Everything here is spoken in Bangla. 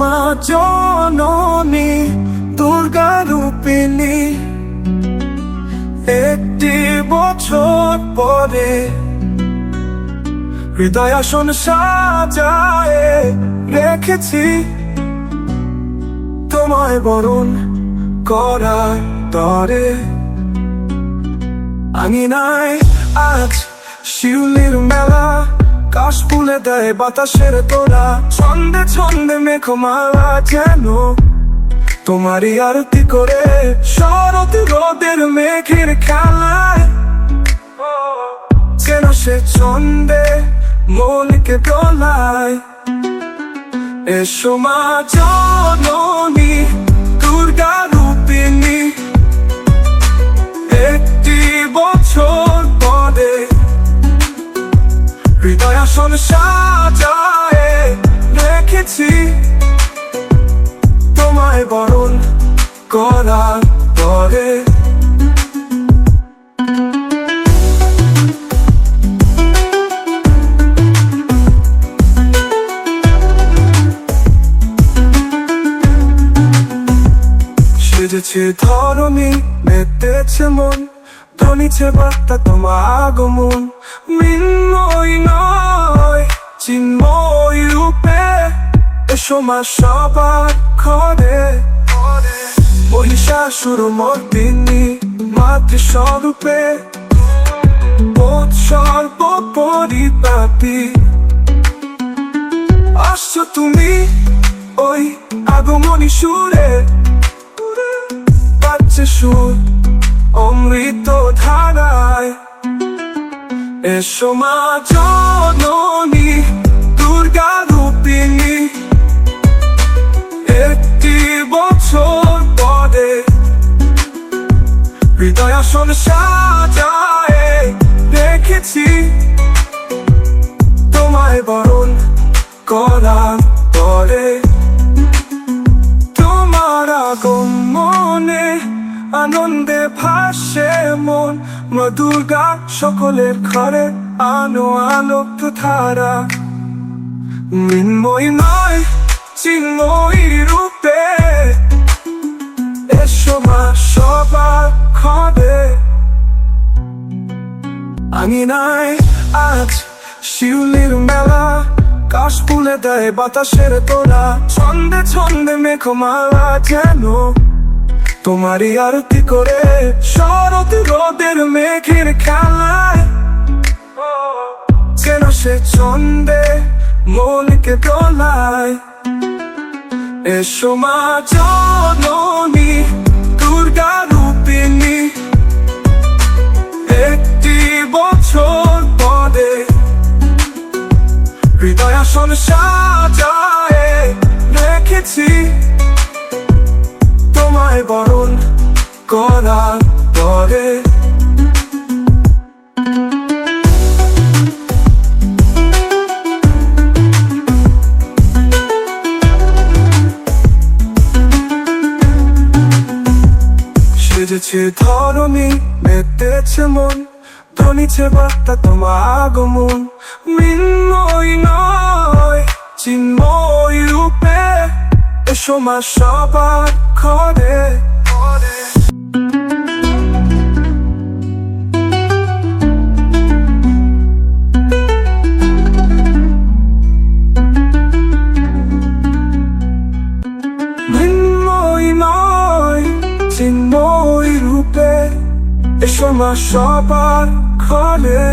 মা জননী দুর্গা রূপিণী, একটি বছর পরে হৃদয় আসন সাজায় রেখেছি তোমায় বরণ করার তরে। আঙিনায় আজ শিউলির মেলা, কাশ ফুলে দেয় বাতাসের তোলা, ছন্দে ছন্দে মেঘমালা যেন তোমারই আরতি করে শরৎ রোদের মেঘের খেলায়। যেন সে ছন্দে মনকে দোলায়। এসো মা জননী দুর্গা রূপিণী, একটি বছর পরে হৃদয় আসন সাজায় রেখেছি তোমায় বরণ করার পরে। সেজেছে ধরণী, মেতেছে মন, ধ্বনিছে বার্তা তোমার আগমন। মৃন্ময় নয় চিন্ময় রূপে এসো মা সবার ঘরে। মহিষাসুর মর্দিনী মাতৃস্বরূপে সর্ব পরিপাটি আসছো তুমি ওই আগমনী সুরে। বাজছে সুর অমৃত ধারায়। এসো মা জননী দুর্গা রূপিণী, একটি বছর পরে হৃদয় আসন সাজায় রেখেছি তোমায় বরণ করার পরে। তোমার আগমনে আনন্দে ভাসে মন, মা দুর্গা সকলের ঘরে আনো আলোক ধারা। মৃন্ময় নয় চিন্ময় রূপে এসো মা সবার ঘরে। আঙিনায় আজ শিউলির মেলা, কাশ ফুলে দেয় বাতাসের তোলা, ছন্দে ছন্দে মেঘমালা যেন তোমারই আরতি করে শরৎ রোদের মেঘের খেলায়। যেন সে ছন্দে মনকে দোলায়। এসো মা জননী দুর্গা রূপিণী, একটি বছর পরে হৃদয় আসন সাজায় রেখেছি তোমায় বরণ করার পরে। সেজেছে ধরণী, মেতেছে মন, ধ্বনিছে বার্তা তোমার আগমন। মৃন্ময় নয় চিন্ময় রূপে এসো মা সবার ঘরে। মৃন্ময় নয় চিন্ময় রূপে এসো মা সবার ঘরে।